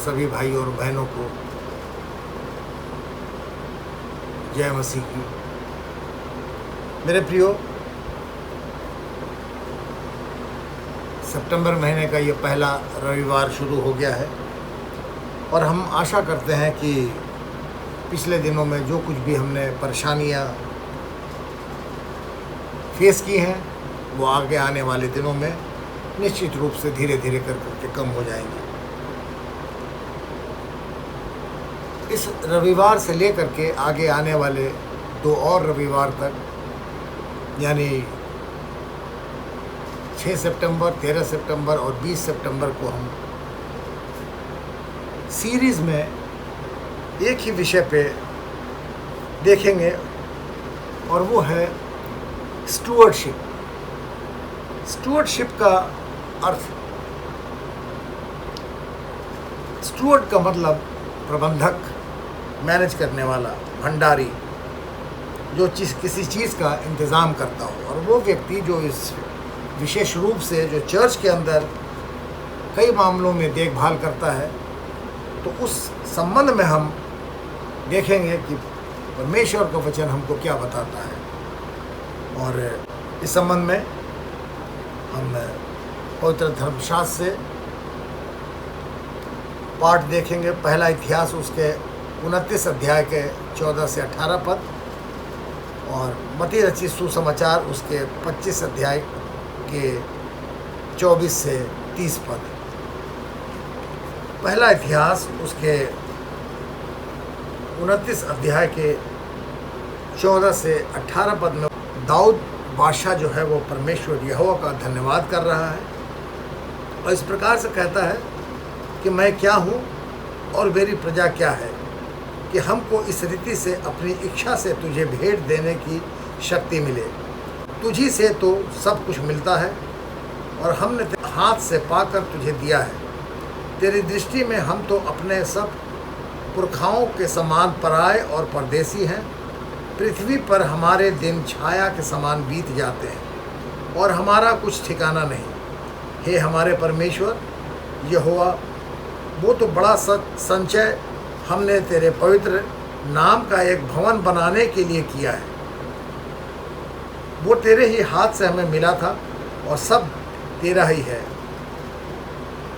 सभी भाई और बहनों को जय मसीह की। मेरे प्रियो, सितंबर महीने का ये पहला रविवार शुरू हो गया है और हम आशा करते हैं कि पिछले दिनों में जो कुछ भी हमने परेशानियां फेस की हैं वो आगे आने वाले दिनों में निश्चित रूप से धीरे धीरे करके कम हो जाएंगी। इस रविवार से लेकर के आगे आने वाले 2 और रविवार तक, यानी 6 सितंबर, 13 सितंबर और 20 सितंबर को हम सीरीज़ में एक ही विषय पे देखेंगे और वो है स्टूअर्डशिप। स्टूअर्डशिप का अर्थ, स्टूअर्ड का मतलब प्रबंधक, मैनेज करने वाला, भंडारी, जो किसी चीज़ का इंतज़ाम करता हो। और वो व्यक्ति जो इस विशेष रूप से जो चर्च के अंदर कई मामलों में देखभाल करता है, तो उस संबंध में हम देखेंगे कि परमेश्वर का वचन हमको क्या बताता है। और इस संबंध में हम पवित्र धर्मशास्त्र से पाठ देखेंगे। पहला इतिहास उसके 29 अध्याय के 14 से 18 पद और मत्ती रचित सुसमाचार उसके 25 अध्याय के 24 से 30 पद। पहला इतिहास उसके 29 अध्याय के 14 से 18 पद में दाऊद बादशाह जो है वो परमेश्वर यहोवा का धन्यवाद कर रहा है और इस प्रकार से कहता है कि मैं क्या हूँ और मेरी प्रजा क्या है, कि हमको इस रीति से अपनी इच्छा से तुझे भेंट देने की शक्ति मिले। तुझी से तो सब कुछ मिलता है और हमने तेरे हाथ से पाकर तुझे दिया है। तेरी दृष्टि में हम तो अपने सब पुरखाओं के समान पराए और परदेसी हैं। पृथ्वी पर हमारे दिन छाया के समान बीत जाते हैं और हमारा कुछ ठिकाना नहीं। हे हमारे परमेश्वर यहोवा, वो तो बड़ा संचय हमने तेरे पवित्र नाम का एक भवन बनाने के लिए किया है। वो तेरे ही हाथ से हमें मिला था और सब तेरा ही है।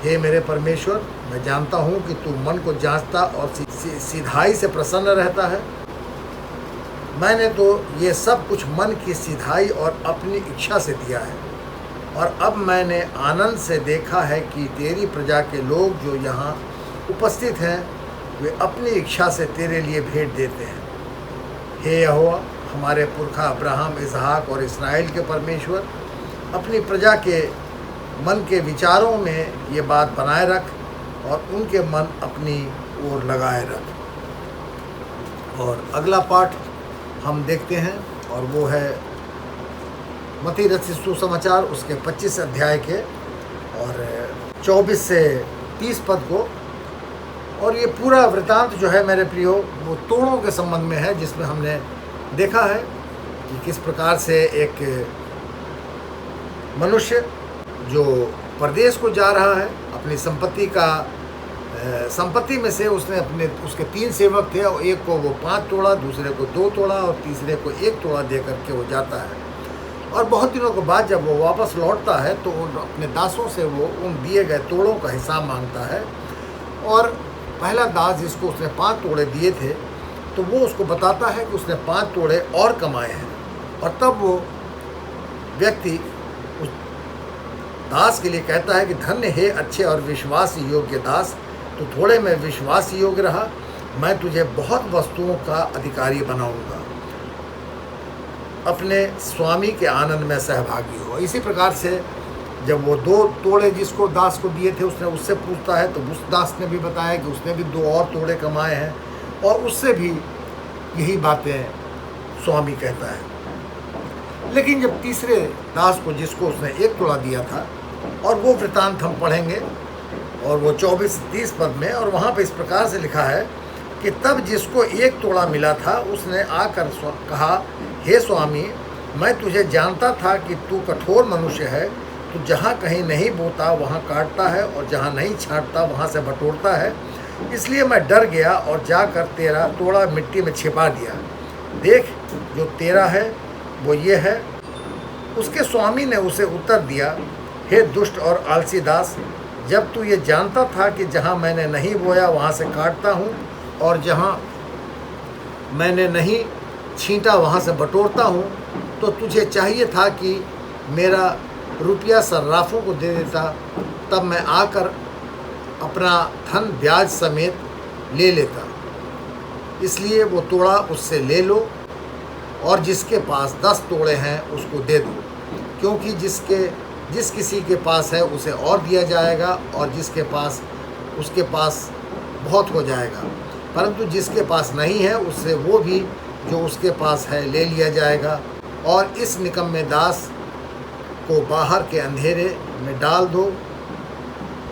हे मेरे परमेश्वर, मैं जानता हूँ कि तू मन को जांचता और सीधाई से प्रसन्न रहता है। मैंने तो ये सब कुछ मन की सीधाई और अपनी इच्छा से दिया है और अब मैंने आनंद से देखा है कि तेरी प्रजा के लोग जो यहाँ उपस्थित हैं वे अपनी इच्छा से तेरे लिए भेंट देते हैं। हे यहोवा, हमारे पुरखा अब्राहम, इसहाक और इस्राएल के परमेश्वर, अपनी प्रजा के मन के विचारों में ये बात बनाए रख और उनके मन अपनी ओर लगाए रख। और अगला पाठ हम देखते हैं और वो है मत्ती रचित सुसमाचार उसके 25 अध्याय के और 24 से 30 पद को। और ये पूरा वृतांत जो है मेरे प्रियो, वो तोड़ों के संबंध में है, जिसमें हमने देखा है कि किस प्रकार से एक मनुष्य जो परदेश को जा रहा है, अपनी संपत्ति में से उसके 3 सेवक थे और एक को वो 5 तोड़ा, दूसरे को 2 तोड़ा और तीसरे को 1 तोड़ा दे करके वो जाता है। और बहुत दिनों के बाद जब वो वापस लौटता है तो अपने दासों से वो उन दिए गए तोड़ों का हिसाब मांगता है। और पहला दास जिसको उसने 5 तोड़े दिए थे, तो वो उसको बताता है कि उसने 5 तोड़े और कमाए हैं। और तब वो व्यक्ति उस दास के लिए कहता है कि धन्य है अच्छे और विश्वास योग्य दास, तो थोड़े में विश्वास योग्य रहा, मैं तुझे बहुत वस्तुओं का अधिकारी बनाऊंगा। अपने स्वामी के आनंद में सहभागी हो। इसी प्रकार से जब वो 2 तोड़े जिसको दास को दिए थे उसने उससे पूछता है, तो उस दास ने भी बताया कि उसने भी 2 और तोड़े कमाए हैं और उससे भी यही बातें स्वामी कहता है। लेकिन जब तीसरे दास को जिसको उसने 1 तोड़ा दिया था, और वो वृतांत हम पढ़ेंगे और वो 24-30 पद में, और वहाँ पे इस प्रकार से लिखा है कि तब जिसको 1 तोड़ा मिला था उसने आकर कहा, हे स्वामी, मैं तुझे जानता था कि तू कठोर मनुष्य है। तू जहाँ कहीं नहीं बोता वहाँ काटता है और जहाँ नहीं छाँटता वहाँ से बटोरता है। इसलिए मैं डर गया और जाकर तेरा तोड़ा मिट्टी में छिपा दिया। देख, जो तेरा है वो ये है। उसके स्वामी ने उसे उत्तर दिया, हे दुष्ट और आलसी दास, जब तू ये जानता था कि जहाँ मैंने नहीं बोया वहाँ से काटता हूँ और जहाँ मैंने नहीं छींटा वहाँ से बटोरता हूँ, तो तुझे चाहिए था कि मेरा रुपया सर्राफों को दे देता, तब मैं आकर अपना धन ब्याज समेत ले लेता। इसलिए वो तोड़ा उससे ले लो और जिसके पास 10 तोड़े हैं उसको दे दो, क्योंकि जिस किसी के पास है उसे और दिया जाएगा और उसके पास बहुत हो जाएगा, परंतु जिसके पास नहीं है उससे वो भी जो उसके पास है ले लिया जाएगा। और इस निकम्मे दास को बाहर के अंधेरे में डाल दो,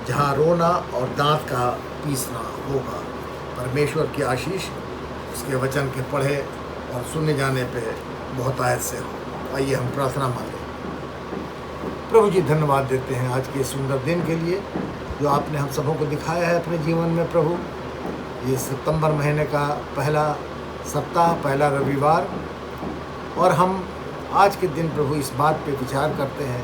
जहाँ रोना और दांत का पीसना होगा। परमेश्वर की आशीष उसके वचन के पढ़े और सुनने जाने पे बहुत आयत से हो। आइए हम प्रार्थना मांगें। प्रभु जी, धन्यवाद देते हैं आज के सुंदर दिन के लिए जो आपने हम सबों को दिखाया है अपने जीवन में। प्रभु, ये सितंबर महीने का पहला सप्ताह, पहला रविवार, और हम आज के दिन प्रभु इस बात पे विचार करते हैं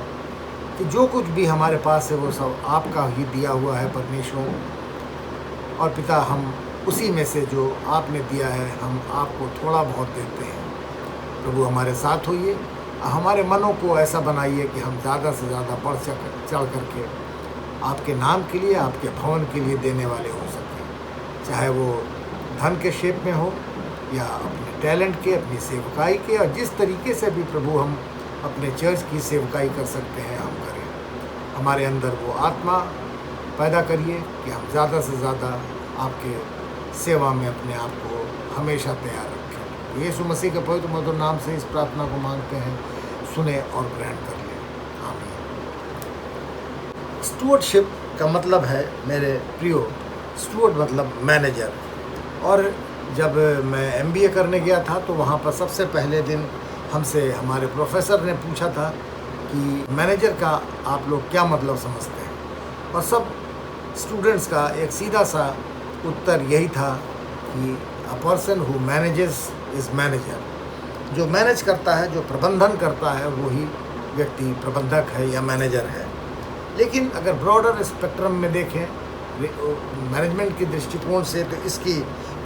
कि जो कुछ भी हमारे पास है वो सब आपका ही दिया हुआ है परमेश्वर। और पिता, हम उसी में से जो आपने दिया है हम आपको थोड़ा बहुत देते हैं। प्रभु, हमारे साथ होइए, हमारे मनों को ऐसा बनाइए कि हम ज़्यादा से ज़्यादा बढ़ चढ़ करके आपके नाम के लिए, आपके भवन के लिए देने वाले हो सकें, चाहे वो धन के शेप में हो या अपने टैलेंट के, अपनी सेवकाई के, और जिस तरीके से भी प्रभु हम अपने चर्च की सेवकाई कर सकते हैं हम करें। हमारे अंदर वो आत्मा पैदा करिए कि हम ज़्यादा से ज़्यादा आपके सेवा में अपने आप को हमेशा तैयार रखें। यीशु मसीह के पवित्र मधुर नाम से इस प्रार्थना को मांगते हैं, सुने और ग्रहण कर लें। आमीन। स्टुअर्डशिप का मतलब है मेरे प्रियो, स्टुअर्ड मतलब मैनेजर। और जब मैं MBA करने गया था तो वहाँ पर सबसे पहले दिन हमसे हमारे प्रोफेसर ने पूछा था कि मैनेजर का आप लोग क्या मतलब समझते हैं, और सब स्टूडेंट्स का एक सीधा सा उत्तर यही था कि a person who manages is manager. जो मैनेज करता है, जो प्रबंधन करता है, वही व्यक्ति प्रबंधक है या मैनेजर है। लेकिन अगर ब्रॉडर स्पेक्ट्रम में देखें मैनेजमेंट के दृष्टिकोण से, तो इसकी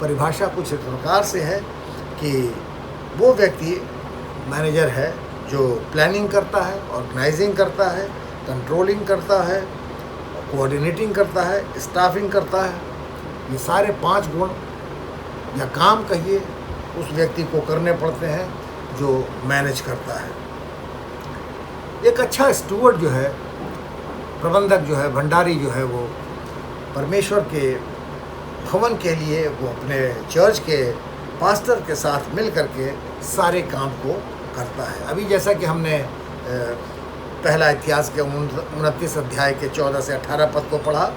परिभाषा कुछ इस प्रकार से है कि वो व्यक्ति मैनेजर है जो प्लानिंग करता है, ऑर्गेनाइजिंग करता है, कंट्रोलिंग करता है, कोऑर्डिनेटिंग करता है, स्टाफिंग करता है। ये सारे 5 गुण या काम कहिए उस व्यक्ति को करने पड़ते हैं जो मैनेज करता है। एक अच्छा स्टुअर्ड जो है, प्रबंधक जो है, भंडारी जो है, वो परमेश्वर के भवन के लिए वो अपने चर्च के पास्टर के साथ मिल करके सारे काम को करता है। अभी जैसा कि हमने पहला इतिहास के 29 अध्याय के 14 से 18 पद को पढ़ा,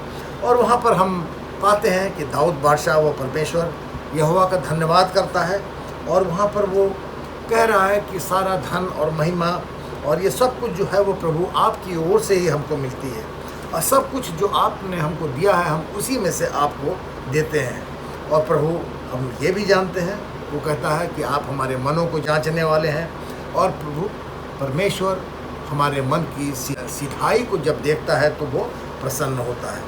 और वहाँ पर हम पाते हैं कि दाऊद बादशाह वो परमेश्वर यहोवा का धन्यवाद करता है, और वहाँ पर वो कह रहा है कि सारा धन और महिमा और ये सब कुछ जो है वो प्रभु आपकी ओर से ही हमको मिलती है, और सब कुछ जो आपने हमको दिया है हम उसी में से आपको देते हैं। और प्रभु, हम ये भी जानते हैं, वो कहता है कि आप हमारे मनों को जांचने वाले हैं, और प्रभु परमेश्वर हमारे मन की सिधाई को जब देखता है तो वो प्रसन्न होता है।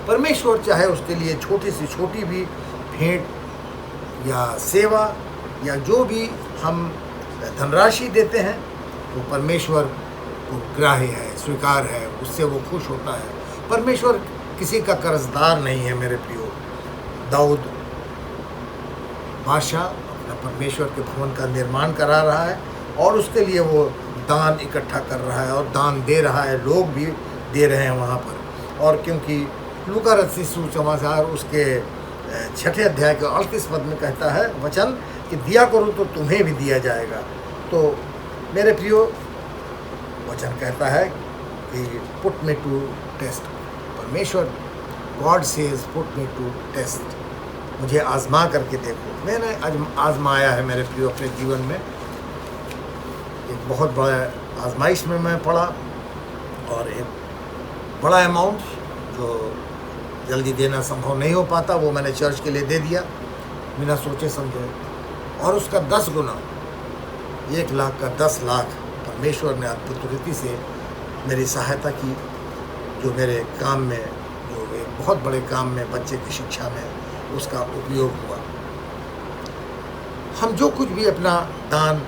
परमेश्वर चाहे उसके लिए छोटी से छोटी भी भेंट या सेवा या जो भी हम धनराशि देते हैं, वो परमेश्वर को ग्राह्य है, स्वीकार है, उससे वो खुश होता है। परमेश्वर किसी का कर्जदार नहीं है मेरे प्रियो। दाऊद बादशाह अपना परमेश्वर के भवन का निर्माण करा रहा है, और उसके लिए वो दान इकट्ठा कर रहा है और दान दे रहा है, लोग भी दे रहे हैं वहाँ पर। और क्योंकि लूका रचित सुसमाचार उसके 6 अध्याय के 38 पद में कहता है वचन कि दिया करो तो तुम्हें भी दिया जाएगा। तो मेरे प्रियो, वचन कहता है कि पुट मी टू टेस्ट। परमेश्वर God says put me to test, मुझे आजमा करके देखो। मैंने आजमाया है मेरे प्रियो अपने जीवन में। एक बहुत बड़ा आजमाइश में मैं पड़ा, और एक बड़ा अमाउंट जो जल्दी देना संभव नहीं हो पाता, वो मैंने चर्च के लिए दे दिया बिना सोचे समझे। और उसका 10 गुना, 1 लाख का 10 लाख परमेश्वर ने अद्भुत रीति से मेरी सहायता की, जो मेरे काम में, जो एक बहुत बड़े काम में, बच्चे की शिक्षा में उसका उपयोग हुआ। हम जो कुछ भी अपना दान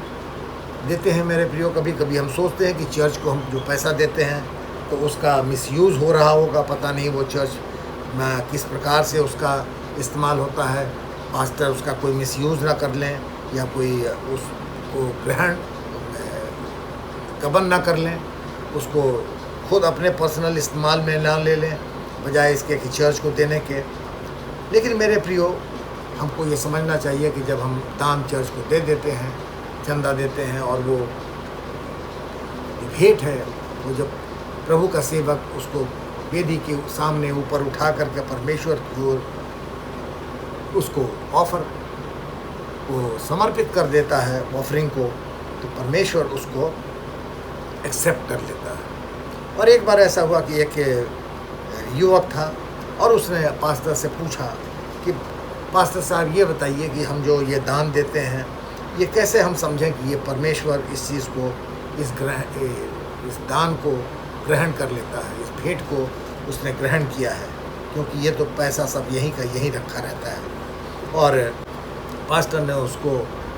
देते हैं मेरे प्रियो, कभी कभी हम सोचते हैं कि चर्च को हम जो पैसा देते हैं तो उसका मिसयूज़ हो रहा होगा, पता नहीं वो चर्च में किस प्रकार से उसका इस्तेमाल होता है, पास्टर उसका कोई मिसयूज़ ना कर लें या कोई उसको ग्रहण कबन ना कर लें, उसको खुद अपने पर्सनल इस्तेमाल में ना ले लें बजाय इसके कि चर्च को देने के। लेकिन मेरे प्रियो, हमको ये समझना चाहिए कि जब हम दान चर्च को दे देते हैं, चंदा देते हैं, और वो भेंट है, वो जब प्रभु का सेवक उसको वेदी के सामने ऊपर उठा करके परमेश्वर की ओर उसको ऑफर को समर्पित कर देता है, ऑफरिंग को, तो परमेश्वर उसको एक्सेप्ट कर लेता है। और एक बार ऐसा हुआ कि एक युवक था और उसने पास्टर से पूछा कि पास्टर साहब ये बताइए कि हम जो ये दान देते हैं, ये कैसे हम समझें कि ये परमेश्वर इस चीज़ को, इस दान को ग्रहण कर लेता है, इस भेंट को उसने ग्रहण किया है, क्योंकि ये तो पैसा सब यहीं का यहीं रखा रहता है। और पास्टर ने उसको,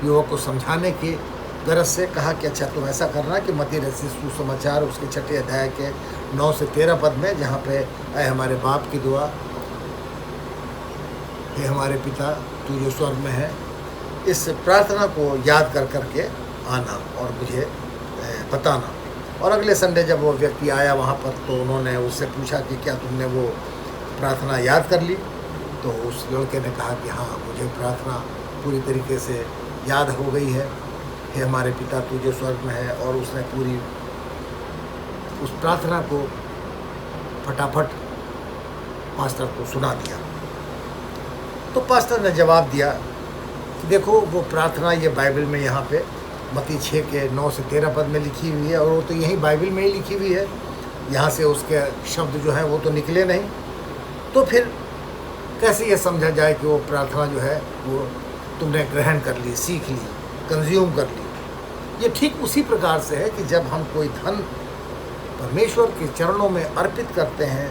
युवक को समझाने की गरज से कहा कि अच्छा तुम ऐसा करना कि मत्ती रचित सुसमाचार उसके 6 अध्याय के 9 से 13 पद में, जहाँ पे ऐ हमारे बाप की दुआ, हे हमारे पिता तू जो स्वर्ग में है, इस प्रार्थना को याद कर करके आना और मुझे बताना। और अगले संडे जब वो व्यक्ति आया वहाँ पर, तो उन्होंने उससे पूछा कि क्या तुमने वो प्रार्थना याद कर ली? तो उस लड़के ने कहा कि हाँ, मुझे प्रार्थना पूरी तरीके से याद हो गई है, हे हमारे पिता तू जो स्वर्ग में है। और उसने पूरी उस प्रार्थना को फटाफट पास्टर को सुना दिया। तो पास्टर ने जवाब दिया, देखो वो प्रार्थना ये बाइबल में यहाँ पे मत्ती 6 के 9 से 13 पद में लिखी हुई है, और वो तो यहीं बाइबल में ही लिखी हुई है, यहाँ से उसके शब्द जो हैं वो तो निकले नहीं। तो फिर कैसे ये समझा जाए कि वो प्रार्थना जो है वो तुमने ग्रहण कर ली, सीख ली, कंज्यूम कर ली? ये ठीक उसी प्रकार से है कि जब हम कोई धन परमेश्वर के चरणों में अर्पित करते हैं,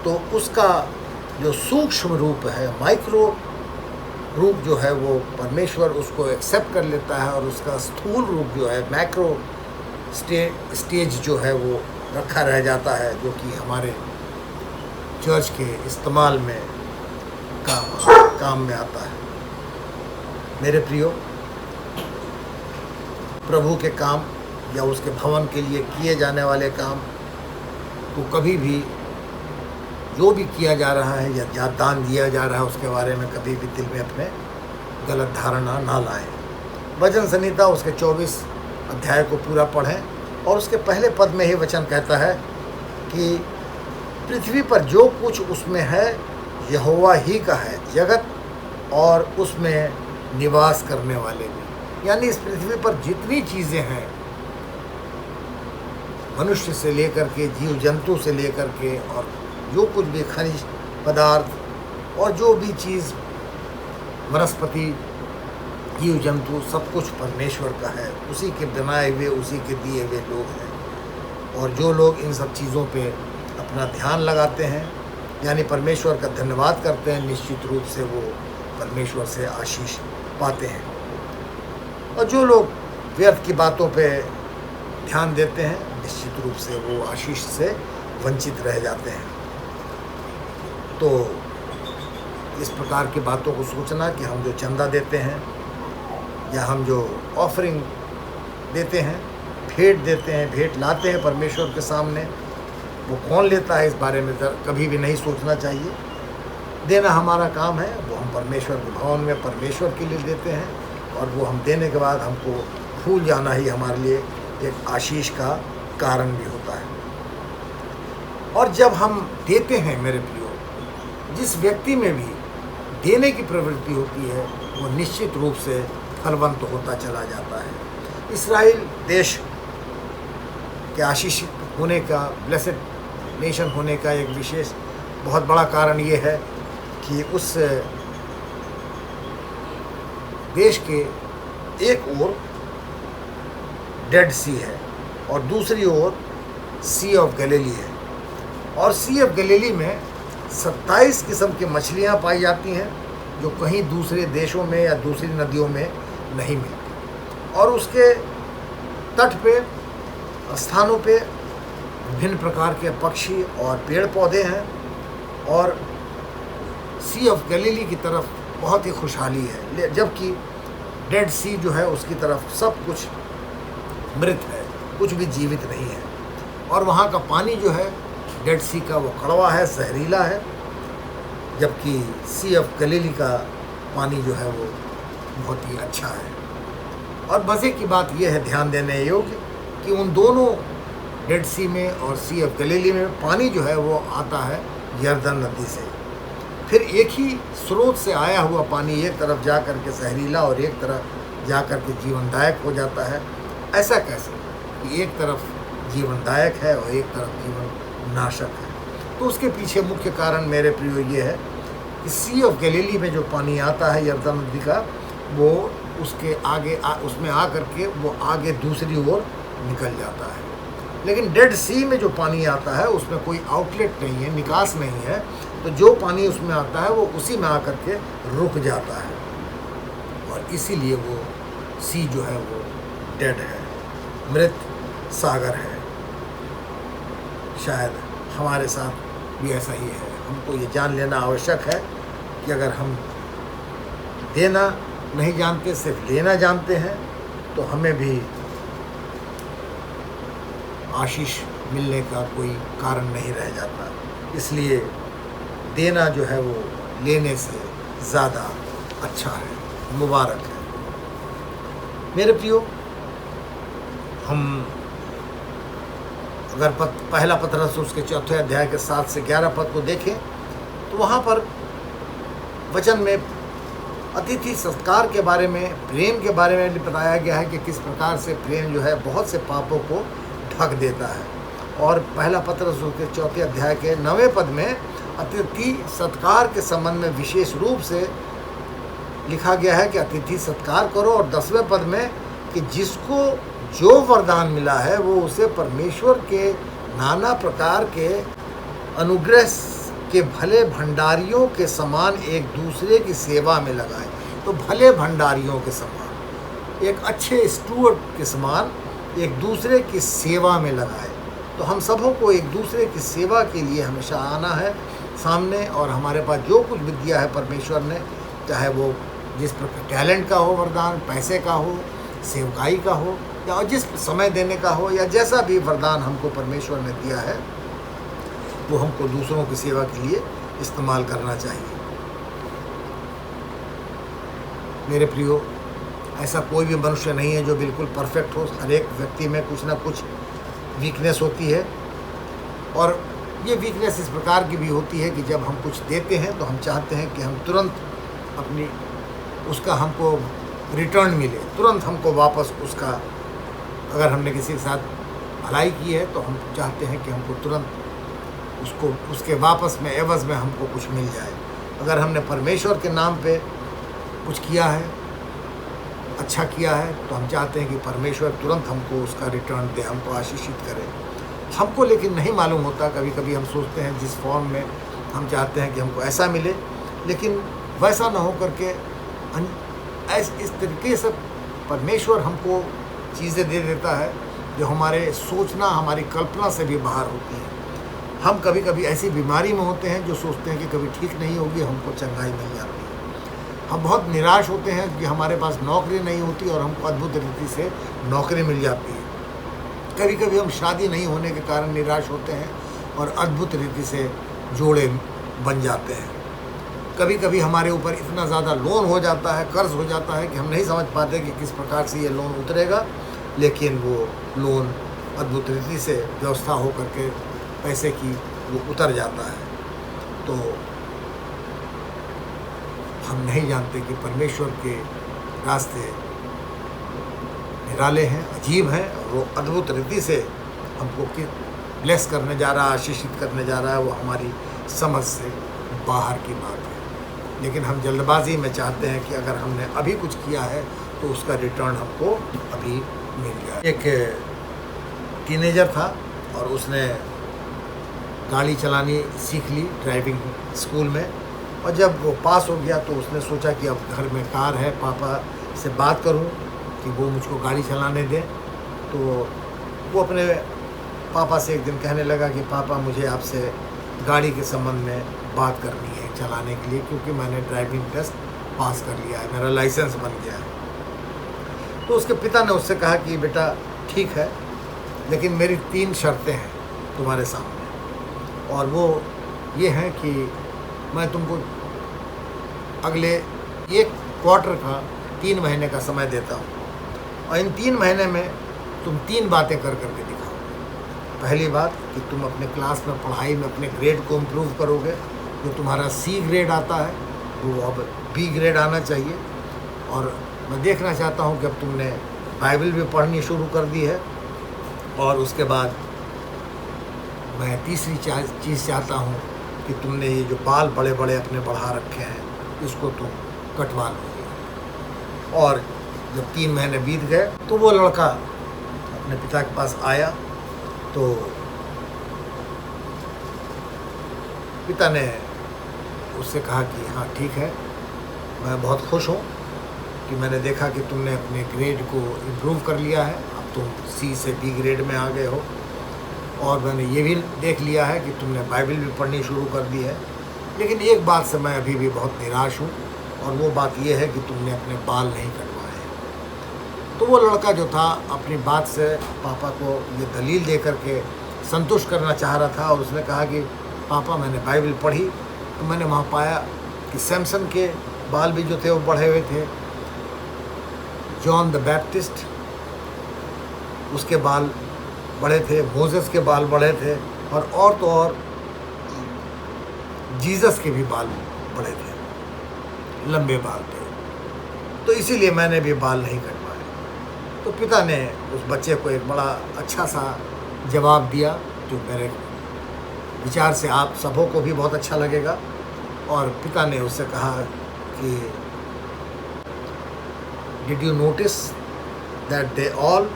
तो उसका जो सूक्ष्म रूप है, माइक्रो रूप जो है, वो परमेश्वर उसको एक्सेप्ट कर लेता है, और उसका स्थूल रूप जो है, मैक्रो स्टेज जो है, वो रखा रह जाता है, जो कि हमारे चर्च के इस्तेमाल में काम में आता है। मेरे प्रियो, प्रभु के काम या उसके भवन के लिए किए जाने वाले काम को कभी भी, जो भी किया जा रहा है या दान दिया जा रहा है, उसके बारे में कभी भी दिल में अपने गलत धारणा ना लाएं। वचन संहिता उसके 24 अध्याय को पूरा पढ़ें, और उसके पहले पद में ही वचन कहता है कि पृथ्वी पर जो कुछ उसमें है यहोवा ही का है, जगत और उसमें निवास करने वाले भी। यानी इस पृथ्वी पर जितनी चीज़ें हैं, मनुष्य से लेकर के जीव जंतु से लेकर के, और जो कुछ भी खनिज पदार्थ और जो भी चीज़ वनस्पति, जीव जंतु, सब कुछ परमेश्वर का है, उसी के बनाए हुए, उसी के दिए हुए लोग हैं। और जो लोग इन सब चीज़ों पे अपना ध्यान लगाते हैं, यानी परमेश्वर का धन्यवाद करते हैं, निश्चित रूप से वो परमेश्वर से आशीष पाते हैं। और जो लोग व्यर्थ की बातों पे ध्यान देते हैं, निश्चित रूप से वो आशीष से वंचित रह जाते हैं। तो इस प्रकार की बातों को सोचना कि हम जो चंदा देते हैं या हम जो ऑफरिंग देते हैं, भेंट देते हैं, भेंट लाते हैं परमेश्वर के सामने, वो कौन लेता है, इस बारे में कभी भी नहीं सोचना चाहिए। देना हमारा काम है, वो हम परमेश्वर के भवन में परमेश्वर के लिए देते हैं, और वो हम देने के बाद हमको भूल जाना ही हमारे लिए एक आशीष का कारण भी होता है। और जब हम देते हैं मेरे प्रियो, जिस व्यक्ति में भी देने की प्रवृत्ति होती है, वो निश्चित रूप से फलवंत होता चला जाता है। इस्राएल देश के आशीषित होने का, ब्लेसेड नेशन होने का एक विशेष बहुत बड़ा कारण ये है कि उस देश के एक ओर डेड सी है और दूसरी ओर सी ऑफ गलीली है, और सी ऑफ गलीली में 27 किस्म की मछलियाँ पाई जाती हैं जो कहीं दूसरे देशों में या दूसरी नदियों में नहीं मिलती, और उसके तट पे स्थानों पे विभिन्न प्रकार के पक्षी और पेड़ पौधे हैं, और सी ऑफ गलीली की तरफ बहुत ही खुशहाली है, जबकि डेड सी जो है उसकी तरफ सब कुछ मृत है, कुछ भी जीवित नहीं है। और वहाँ का पानी जो है डेड सी का वो कड़वा है, जहरीला है, जबकि सी ऑफ गलीली का पानी जो है वो बहुत ही अच्छा है। और मज़े की बात यह है ध्यान देने योग्य कि उन दोनों डेड सी में और सी ऑफ गलीली में पानी जो है वो आता है यर्दन नदी से। फिर एक ही स्रोत से आया हुआ पानी एक तरफ जा कर के जहरीला और एक तरफ जा कर के जीवनदायक हो जाता है। ऐसा कैसे कि एक तरफ जीवनदायक है और एक तरफ जीवन नाशक है? तो उसके पीछे मुख्य कारण मेरे प्रियो ये है कि सी ऑफ गलीली में जो पानी आता है यर्दन नदी का, वो उसके आगे उसमें आ करके वो आगे दूसरी ओर निकल जाता है। लेकिन डेड सी में जो पानी आता है उसमें कोई आउटलेट नहीं है, निकास नहीं है, तो जो पानी उसमें आता है वो उसी में आकर के रुक जाता है, और इसीलिए वो सी जो है वो डेड है, मृत सागर है। शायद हमारे साथ भी ऐसा ही है। हमको ये जान लेना आवश्यक है कि अगर हम देना नहीं जानते, सिर्फ लेना जानते हैं, तो हमें भी आशीष मिलने का कोई कारण नहीं रह जाता। इसलिए देना जो है वो लेने से ज़्यादा अच्छा है, मुबारक है। मेरे प्रियो, हम अगर पहला पतरस उसके 4 अध्याय के 7 से 11 पद को देखें तो वहाँ पर वचन में अतिथि सत्कार के बारे में, प्रेम के बारे में बताया गया है कि किस प्रकार से प्रेम जो है बहुत से पापों को ढक देता है। और पहला पतरस उसके 4 अध्याय के 9वें पद में अतिथि सत्कार के संबंध में विशेष रूप से लिखा गया है कि अतिथि सत्कार करो, और 10वें पद में कि जिसको जो वरदान मिला है वो उसे परमेश्वर के नाना प्रकार के अनुग्रह के भले भंडारियों के समान एक दूसरे की सेवा में लगाए। तो भले भंडारियों के समान, एक अच्छे स्टूअर्ड के समान एक दूसरे की सेवा में लगाए। तो हम सबों को एक दूसरे की सेवा के लिए हमेशा आना है सामने, और हमारे पास जो कुछ विद्या है परमेश्वर ने, चाहे वो जिस प्रकार टैलेंट का हो, वरदान पैसे का हो, सेवकाई का हो, या जिस समय देने का हो, या जैसा भी वरदान हमको परमेश्वर ने दिया है, वो हमको दूसरों की सेवा के लिए इस्तेमाल करना चाहिए। मेरे प्रियो, ऐसा कोई भी मनुष्य नहीं है जो बिल्कुल परफेक्ट हो। हर एक व्यक्ति में कुछ ना कुछ वीकनेस होती है, और ये वीकनेस इस प्रकार की भी होती है कि जब हम कुछ देते हैं तो हम चाहते हैं कि हम तुरंत अपनी उसका हमको रिटर्न मिले, तुरंत हमको वापस उसका, अगर हमने किसी के साथ भलाई की है तो हम चाहते हैं कि हमको तुरंत उसको उसके वापस में एवज़ में हमको कुछ मिल जाए। अगर हमने परमेश्वर के नाम पे कुछ किया है, अच्छा किया है, तो हम चाहते हैं कि परमेश्वर तुरंत हमको उसका रिटर्न दे, हमको आशीषित करे। हमको लेकिन नहीं मालूम होता, कभी कभी हम सोचते हैं जिस फॉर्म में हम चाहते हैं कि हमको ऐसा मिले, लेकिन वैसा ना हो करके इस तरीके से परमेश्वर हमको चीज़ें दे देता है जो हमारे सोचना, हमारी कल्पना से भी बाहर होती है। हम कभी कभी ऐसी बीमारी में होते हैं जो सोचते हैं कि कभी ठीक नहीं होगी, हमको चंगाई मिल जाती है। हम बहुत निराश होते हैं कि हमारे पास नौकरी नहीं होती और हमको अद्भुत रीति से नौकरी मिल जाती है। कभी कभी हम शादी नहीं होने के कारण निराश होते हैं और अद्भुत रीति से जोड़े बन जाते हैं। कभी कभी हमारे ऊपर इतना ज़्यादा लोन हो जाता है, कर्ज हो जाता है कि हम नहीं समझ पाते कि किस प्रकार से ये लोन उतरेगा, लेकिन वो लोन अद्भुत रीति से व्यवस्था हो करके पैसे की वो उतर जाता है। तो हम नहीं जानते कि परमेश्वर के रास्ते निराले हैं, अजीब हैं, और वो अद्भुत रीति से हमको ब्लेस करने जा रहा है, आशीषित करने जा रहा है। वो हमारी समझ से बाहर की बात है। लेकिन हम जल्दबाजी में चाहते हैं कि अगर हमने अभी कुछ किया है तो उसका रिटर्न हमको अभी मिल जाए। एक टीनेजर था और उसने गाड़ी चलानी सीख ली ड्राइविंग स्कूल में, और जब वो पास हो गया तो उसने सोचा कि अब घर में कार है, पापा से बात करूं कि वो मुझको गाड़ी चलाने दें। तो वो अपने पापा से एक दिन कहने लगा कि पापा मुझे आपसे गाड़ी के संबंध में बात करनी है चलाने के लिए, क्योंकि मैंने ड्राइविंग टेस्ट पास कर लिया है, मेरा लाइसेंस बन गया है। तो उसके पिता ने उससे कहा कि बेटा ठीक है, लेकिन मेरी 3 शर्तें हैं तुम्हारे सामने, और वो ये हैं कि मैं तुमको अगले 1 क्वार्टर का 3 महीने का समय देता हूँ, और इन 3 महीने में तुम 3 बातें कर करके दिखाओ। पहली बात कि तुम अपने क्लास में पढ़ाई में अपने ग्रेड को इम्प्रूव करोगे। जो तुम्हारा C ग्रेड आता है वो अब B ग्रेड आना चाहिए। और मैं देखना चाहता हूँ कि अब तुमने बाइबल भी पढ़नी शुरू कर दी है। और उसके बाद मैं तीसरी चीज़ चाहता हूँ कि तुमने ये जो बाल बड़े बड़े अपने बढ़ा रखे हैं इसको तुम कटवा लो। और जब 3 महीने बीत गए तो वो लड़का अपने पिता के पास आया, तो पिता ने उससे कहा कि हाँ ठीक है, मैं बहुत खुश हूँ कि मैंने देखा कि तुमने अपने ग्रेड को इम्प्रूव कर लिया है, अब तुम C से B ग्रेड में आ गए हो, और मैंने ये भी देख लिया है कि तुमने बाइबल भी पढ़नी शुरू कर दी है। लेकिन एक बात से मैं अभी भी बहुत निराश हूँ, और वो बात ये है कि तुमने अपने बाल नहीं कटवाए हैं। तो वो लड़का जो था अपनी बात से पापा को ये दलील दे करके संतुष्ट करना चाह रहा था, और उसने कहा कि पापा मैंने बाइबल पढ़ी तो मैंने वहाँ पाया कि सैमसन के बाल भी जो थे वो बढ़े हुए थे, जॉन द बैप्टिस्ट उसके बाल बड़े थे, मोसेस के बाल बड़े थे, और तो और जीसस के भी बाल बड़े थे, लंबे बाल थे। तो इसीलिए मैंने भी बाल नहीं कटवाए। तो पिता ने उस बच्चे को एक बड़ा अच्छा सा जवाब दिया, जो मेरे विचार से आप सबों को भी बहुत अच्छा लगेगा। और पिता ने उससे कहा कि did you notice that they all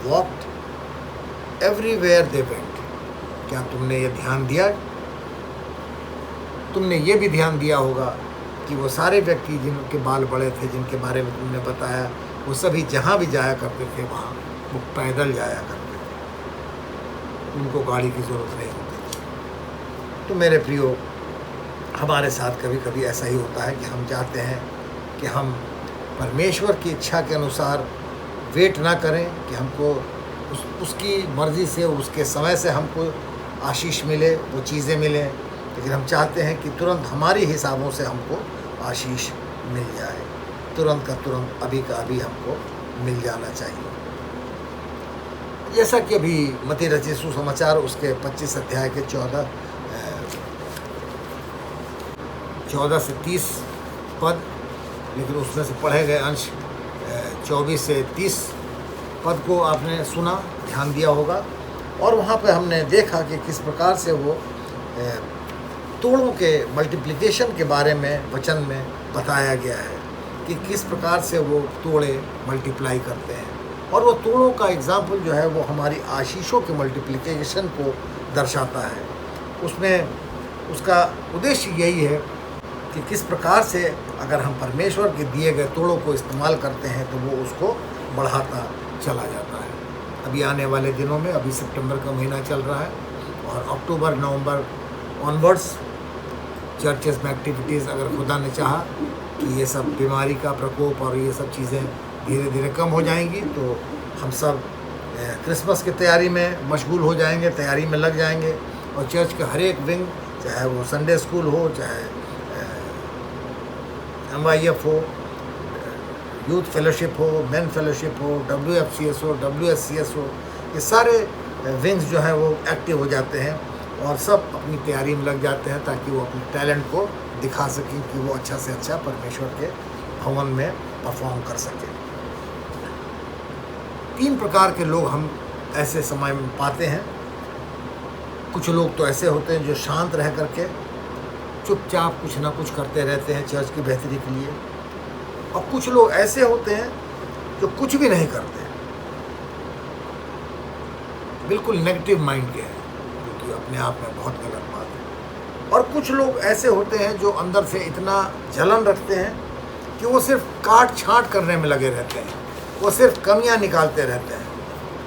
walked everywhere they went. क्या तुमने ये ध्यान दिया, तुमने ये भी ध्यान दिया होगा कि वो सारे व्यक्ति जिनके बाल बड़े थे, जिनके बारे में तुमने बताया, वो सभी जहाँ भी जाया करते थे वहाँ वो पैदल जाया करते थे, उनको गाड़ी की ज़रूरत नहीं होती थी। तो मेरे प्रियो, हमारे साथ कभी कभी ऐसा ही होता है कि हम चाहते हैं कि हम परमेश्वर की इच्छा के अनुसार वेट ना करें कि हमको उसकी मर्ज़ी से, उसके समय से हमको आशीष मिले, वो चीज़ें मिलें, लेकिन हम चाहते हैं कि तुरंत हमारे हिसाबों से हमको आशीष मिल जाए, तुरंत का तुरंत, अभी का अभी हमको मिल जाना चाहिए। जैसा कि अभी मत्ती रचित सुसमाचार उसके 25 अध्याय के 14 से 30 पद, लेकिन उसमें से पढ़े गए अंश 24 से 30 पद को आपने सुना, ध्यान दिया होगा। और वहाँ पे हमने देखा कि किस प्रकार से वो तोड़ों के मल्टीप्लिकेशन के बारे में वचन में बताया गया है कि किस प्रकार से वो तोड़े मल्टीप्लाई करते हैं। और वो तोड़ों का एग्जाम्पल जो है वो हमारी आशीषों के मल्टीप्लिकेशन को दर्शाता है। उसमें उसका उद्देश्य यही है कि किस प्रकार से अगर हम परमेश्वर के दिए गए तोड़ों को इस्तेमाल करते हैं तो वो उसको बढ़ाता चला जाता है। अभी आने वाले दिनों में, अभी सितंबर का महीना चल रहा है और अक्टूबर नवंबर ऑनवर्ड्स चर्चेस में एक्टिविटीज़, अगर खुदा ने चाहा कि ये सब बीमारी का प्रकोप और ये सब चीज़ें धीरे धीरे कम हो जाएंगी, तो हम सब क्रिसमस की तैयारी में मशगूल हो जाएंगे, तैयारी में लग जाएंगे। और चर्च का हर एक विंग, चाहे वो संडे स्कूल हो, चाहे MYF हो, यूथ फेलोशिप हो, मेन फेलोशिप हो, WFCS हो, WSCS हो, ये सारे विंग्स जो हैं वो एक्टिव हो जाते हैं और सब अपनी तैयारी में लग जाते हैं ताकि वो अपने टैलेंट को दिखा सकें कि वो अच्छा से अच्छा परमेश्वर के भवन में परफॉर्म कर सकें। 3 प्रकार के लोग हम ऐसे समय में पाते हैं। कुछ लोग तो ऐसे होते हैं जो शांत रह करके चुपचाप कुछ ना कुछ करते रहते हैं चर्च की बेहतरी के लिए, और कुछ लोग ऐसे होते हैं जो कुछ भी नहीं करते, बिल्कुल नेगेटिव माइंड के हैं, जो कि अपने आप में बहुत गलत बात है। और कुछ लोग ऐसे होते हैं जो अंदर से इतना जलन रखते हैं कि वो सिर्फ काट छांट करने में लगे रहते हैं, वो सिर्फ कमियां निकालते रहते हैं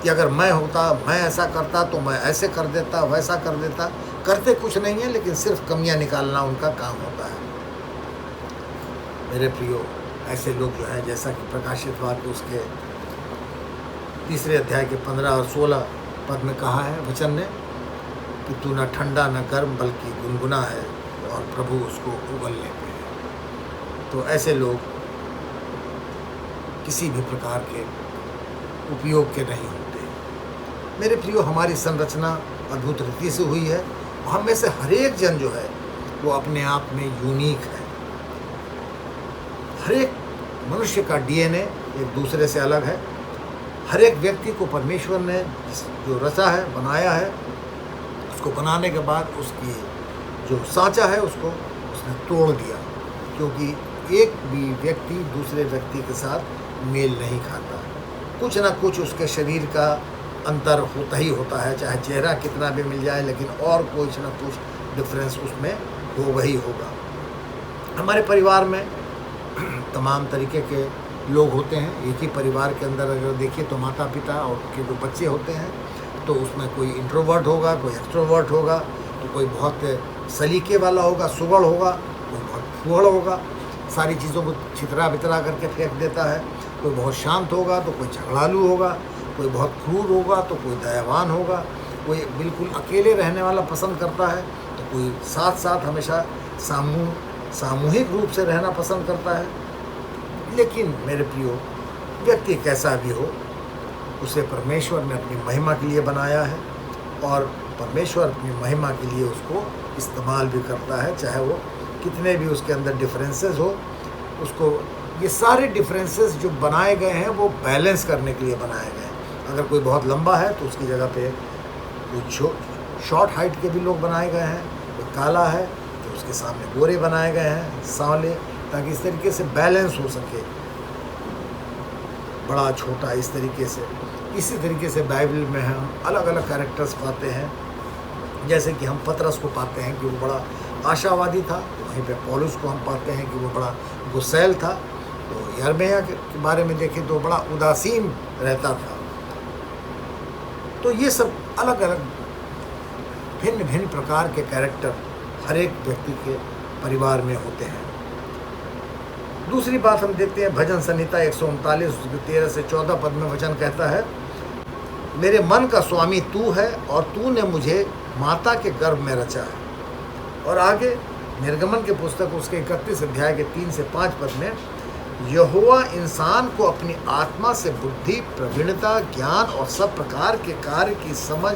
कि अगर मैं होता, मैं ऐसा करता तो मैं ऐसे कर देता, वैसा कर देता। करते कुछ नहीं है, लेकिन सिर्फ कमियां निकालना उनका काम होता है। मेरे प्रियो, ऐसे लोग जो हैं, जैसा कि प्रकाशित वाक्य उसके 3 अध्याय के 15 और 16 पद में कहा है वचन ने कि तू न ठंडा न गर्म बल्कि गुनगुना है और प्रभु उसको उगलने पे है। तो ऐसे लोग किसी भी प्रकार के उपयोग के नहीं होते। मेरे प्रियो, हमारी संरचना अद्भुत रीति से हुई है। हम में से हर एक जन जो है वो अपने आप में यूनिक है। हर एक मनुष्य का डीएनए एक दूसरे से अलग है। हर एक व्यक्ति को परमेश्वर ने जो रचा है, बनाया है, उसको बनाने के बाद उसकी जो सांचा है उसको उसने तोड़ दिया, क्योंकि एक भी व्यक्ति दूसरे व्यक्ति के साथ मेल नहीं खाता। कुछ ना कुछ उसके शरीर का अंतर होता ही होता है, चाहे चेहरा कितना भी मिल जाए, लेकिन और कुछ ना कुछ डिफरेंस उसमें होगा ही होगा। हमारे परिवार में तमाम तरीके के लोग होते हैं। एक ही परिवार के अंदर अगर देखिए तो माता पिता और उनके जो बच्चे होते हैं, तो उसमें कोई इंट्रोवर्ट होगा, कोई एक्सट्रोवर्ट होगा, तो कोई बहुत सलीके वाला होगा, सुगड़ होगा, कोई बहुत फुहड़ होगा, सारी चीज़ों को छितरा बितरा करके फेंक देता है। कोई बहुत शांत होगा तो कोई झगड़ालू होगा, कोई बहुत क्रूर होगा तो कोई दयावान होगा, कोई बिल्कुल अकेले रहने वाला पसंद करता है तो कोई साथ साथ हमेशा सामूहिक रूप से रहना पसंद करता है। लेकिन मेरे प्रियो, व्यक्ति कैसा भी हो, उसे परमेश्वर ने अपनी महिमा के लिए बनाया है, और परमेश्वर अपनी महिमा के लिए उसको इस्तेमाल भी करता है। चाहे वो कितने भी उसके अंदर डिफरेंसेस हो, उसको ये सारे डिफरेंसेस जो बनाए गए हैं वो बैलेंस करने के लिए बनाए गए हैं। अगर कोई बहुत लंबा है तो उसकी जगह पे कुछ शॉर्ट हाइट के भी लोग बनाए गए हैं। कोई काला है तो उसके सामने गोरे बनाए गए हैं, सांवले, ताकि इस तरीके से बैलेंस हो सके, बड़ा छोटा इस तरीके से। इसी तरीके से बाइबल में हम अलग अलग कैरेक्टर्स पाते हैं। जैसे कि हम पतरस को पाते हैं कि वो बड़ा आशावादी था, वहीं पे पौलुस को हम पाते हैं कि वो बड़ा गुस्सैल था। तो यिर्मयाह के बारे में देखें तो बड़ा उदासीन रहता था। तो ये सब अलग अलग भिन्न भिन्न प्रकार के कैरेक्टर हर एक व्यक्ति के परिवार में होते हैं। दूसरी बात हम देखते हैं भजन संहिता 139 उसके 13 से 14 पद में वचन कहता है, मेरे मन का स्वामी तू है और तूने मुझे माता के गर्भ में रचा है। और आगे निर्गमन के पुस्तक उसके 31 अध्याय के 3 से 5 पद में, यहोवा इंसान को अपनी आत्मा से बुद्धि, प्रवीणता, ज्ञान और सब प्रकार के कार्य की समझ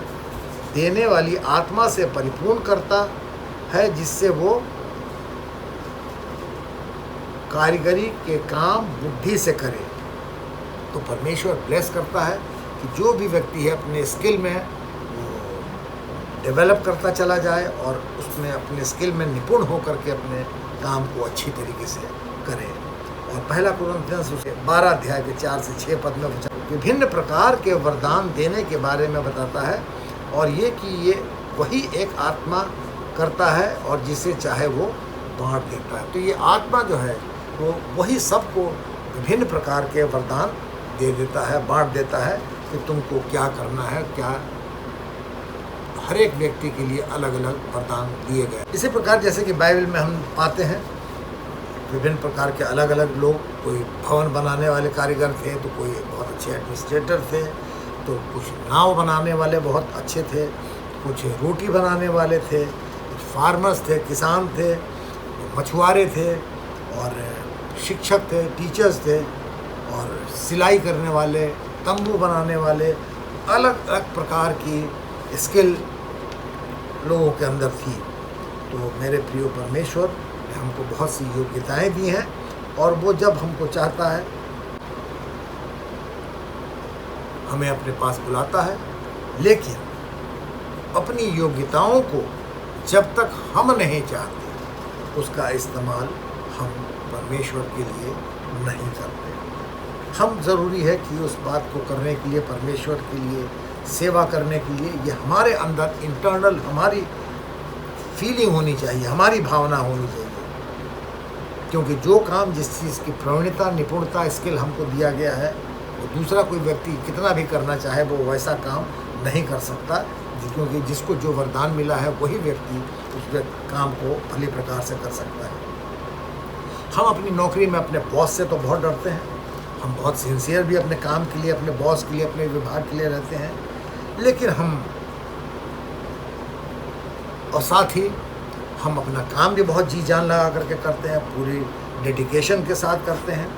देने वाली आत्मा से परिपूर्ण करता है, जिससे वो कारीगरी के काम बुद्धि से करे। तो परमेश्वर ब्लेस करता है कि जो भी व्यक्ति है अपने स्किल में डेवलप करता चला जाए और उसमें अपने स्किल में निपुण होकर के अपने काम को अच्छी तरीके से करे। और पहला कुरिन्थियंस 12 अध्याय के 4 से 6 पद में विभिन्न प्रकार के वरदान देने के बारे में बताता है, और ये कि ये वही एक आत्मा करता है और जिसे चाहे वो बांट देता है। तो ये आत्मा जो है वो वही सबको विभिन्न प्रकार के वरदान दे देता है, बांट देता है कि तुमको क्या करना है, क्या हर एक व्यक्ति के लिए अलग अलग वरदान दिए गए। इसी प्रकार जैसे कि बाइबल में हम पाते हैं विभिन्न प्रकार के अलग अलग लोग, कोई भवन बनाने वाले कारीगर थे, तो कोई बहुत अच्छे एडमिनिस्ट्रेटर थे, तो कुछ नाव बनाने वाले बहुत अच्छे थे, कुछ रोटी बनाने वाले थे, कुछ फार्मर्स थे, किसान थे, मछुआरे थे, और शिक्षक थे, टीचर्स थे, और सिलाई करने वाले, तंबू बनाने वाले, अलग अलग प्रकार की स्किल लोगों के अंदर थी। तो मेरे प्रिय परमेश्वर ने हमको बहुत सी योग्यताएं दी हैं, और वो जब हमको चाहता है हमें अपने पास बुलाता है, लेकिन अपनी योग्यताओं को जब तक हम नहीं चाहते, उसका इस्तेमाल हम परमेश्वर के लिए नहीं करते। हम ज़रूरी है कि उस बात को करने के लिए, परमेश्वर के लिए सेवा करने के लिए, ये हमारे अंदर इंटरनल हमारी फीलिंग होनी चाहिए, हमारी भावना होनी चाहिए। क्योंकि जो काम, जिस चीज़ की प्रवीणता, निपुणता, स्किल हमको दिया गया है, वो दूसरा कोई व्यक्ति कितना भी करना चाहे वो वैसा काम नहीं कर सकता, क्योंकि जिसको जो वरदान मिला है वही व्यक्ति उस काम को भली प्रकार से कर सकता है। हम अपनी नौकरी में अपने बॉस से तो बहुत डरते हैं, हम बहुत सिंसियर भी अपने काम के लिए, अपने बॉस के लिए, अपने विभाग के लिए रहते हैं, लेकिन और साथ ही हम अपना काम भी बहुत जी जान लगा करके करते हैं, पूरी डेडिकेशन के साथ करते हैं।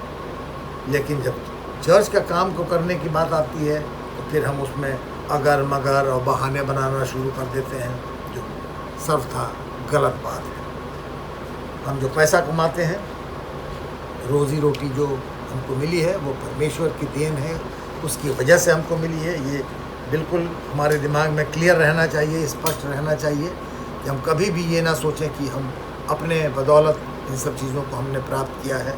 लेकिन जब चर्च का काम को करने की बात आती है तो फिर हम उसमें अगर मगर और बहाने बनाना शुरू कर देते हैं, जो सर्वथा गलत बात है। हम जो पैसा कमाते हैं, रोज़ी रोटी जो हमको मिली है वो परमेश्वर की देन है, उसकी वजह से हमको मिली है। ये बिल्कुल हमारे दिमाग में क्लियर रहना चाहिए, स्पष्ट रहना चाहिए कि हम कभी भी ये ना सोचें कि हम अपने बदौलत इन सब चीज़ों को हमने प्राप्त किया है,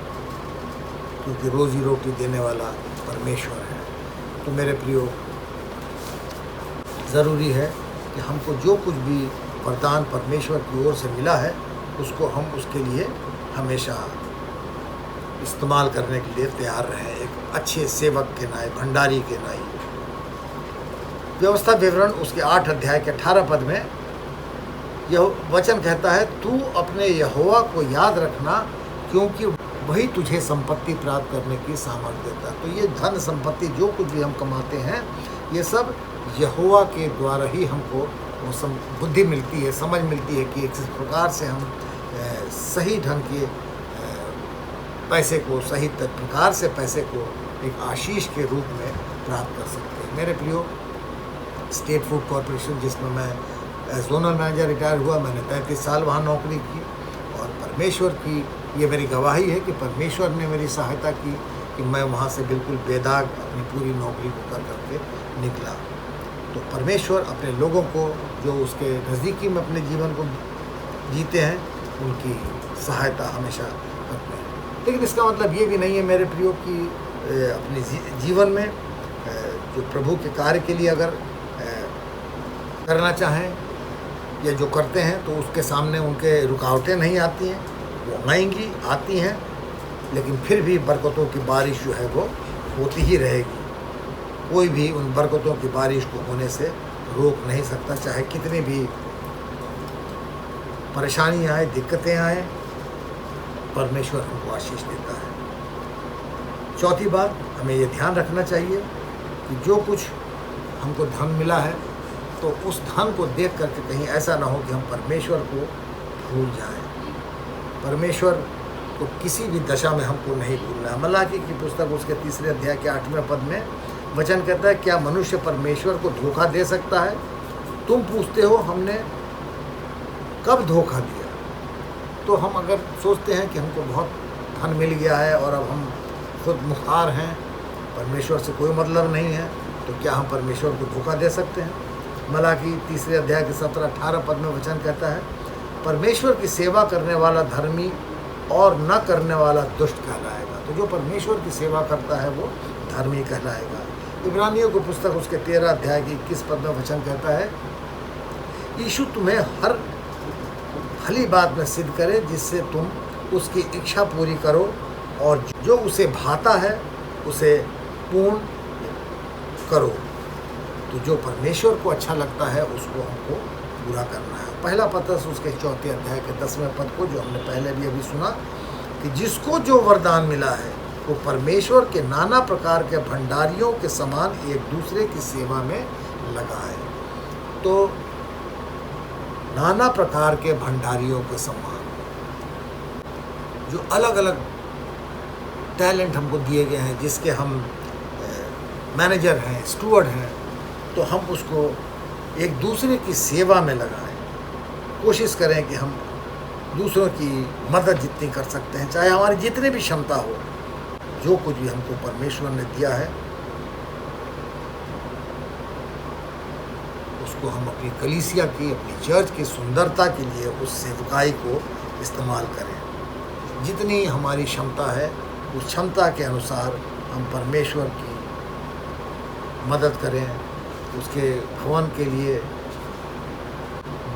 क्योंकि रोज़ी रोटी देने वाला परमेश्वर है। तो मेरे प्रियो, ज़रूरी है कि हमको जो कुछ भी वरदान परमेश्वर की ओर से मिला है उसको हम उसके लिए हमेशा इस्तेमाल करने के लिए तैयार रहें, एक अच्छे सेवक के नाते, भंडारी के नाते। व्यवस्था विवरण उसके 8 अध्याय के 18 पद में यह वचन कहता है, तू अपने यहोवा को याद रखना, क्योंकि वही तुझे संपत्ति प्राप्त करने की सामर्थ्य देता है। तो ये धन संपत्ति जो कुछ भी हम कमाते हैं, ये सब यहोवा के द्वारा ही हमको वो बुद्धि मिलती है, समझ मिलती है कि किस प्रकार से हम सही ढंग के पैसे को, सही प्रकार से पैसे को एक आशीष के रूप में प्राप्त कर सकते हैं। मेरे प्रियो, स्टेट फूड कॉरपोरेशन, जिसमें मैं जोनल मैनेजर रिटायर हुआ, मैंने 33 साल वहाँ नौकरी की, और परमेश्वर की ये मेरी गवाही है कि परमेश्वर ने मेरी सहायता की कि मैं वहाँ से बिल्कुल बेदाग अपनी पूरी नौकरी को कर करके निकला। तो परमेश्वर अपने लोगों को जो उसके नज़दीकी में अपने जीवन को जीते हैं, उनकी सहायता हमेशा करते हैं। लेकिन इसका मतलब ये भी नहीं है मेरे प्रियो कि अपने जीवन में जो प्रभु के कार्य के लिए अगर करना चाहें या जो करते हैं तो उसके सामने उनके रुकावटें नहीं आती हैं, वो आएंगी, आती हैं, लेकिन फिर भी बरकतों की बारिश जो है वो होती ही रहेगी। कोई भी उन बरकतों की बारिश को होने से रोक नहीं सकता, चाहे कितनी भी परेशानी आए, दिक्कतें आए, परमेश्वर हमको आशीष देता है। चौथी बात, हमें ये ध्यान रखना चाहिए कि जो कुछ हमको धन मिला है तो उस धन को देख करके कहीं ऐसा ना हो कि हम परमेश्वर को भूल जाएं। परमेश्वर को किसी भी दशा में हमको नहीं भूलना है। मलाकी की पुस्तक उसके 3 अध्याय के 8वें पद में वचन कहता है, क्या मनुष्य परमेश्वर को धोखा दे सकता है? तुम पूछते हो हमने कब धोखा दिया। तो हम अगर सोचते हैं कि हमको बहुत धन मिल गया है और अब हम खुद मुख्तार हैं, परमेश्वर से कोई मतलब नहीं है, तो क्या हम परमेश्वर को धोखा दे सकते हैं? मलाकी 3 अध्याय के 17-18 पद में वचन कहता है, परमेश्वर की सेवा करने वाला धर्मी और न करने वाला दुष्ट कहलाएगा। तो जो परमेश्वर की सेवा करता है वो धर्मी कहलाएगा। इब्रानियों की पुस्तक उसके 13 अध्याय के 21 पद में वचन कहता है, यीशु तुम्हें हर भली बात में सिद्ध करे जिससे तुम उसकी इच्छा पूरी करो, और जो उसे भाता है उसे पूर्ण करो। तो जो परमेश्वर को अच्छा लगता है उसको हमको पूरा करना है। पहला पत्रस उसके 4 अध्याय के 10वें पद को, जो हमने पहले भी अभी सुना, कि जिसको जो वरदान मिला है वो परमेश्वर के नाना प्रकार के भंडारियों के समान एक दूसरे की सेवा में लगा है। तो नाना प्रकार के भंडारियों के समान, जो अलग अलग टैलेंट हमको दिए गए हैं, जिसके हम मैनेजर हैं, स्टूवर्ड हैं, तो हम उसको एक दूसरे की सेवा में लगाएं। कोशिश करें कि हम दूसरों की मदद जितनी कर सकते हैं, चाहे हमारी जितनी भी क्षमता हो, जो कुछ भी हमको परमेश्वर ने दिया है उसको हम अपनी कलीसिया की, अपनी चर्च की सुंदरता के लिए उस सेवकाई को इस्तेमाल करें। जितनी हमारी क्षमता है उस क्षमता के अनुसार हम परमेश्वर की मदद करें, उसके भवन के लिए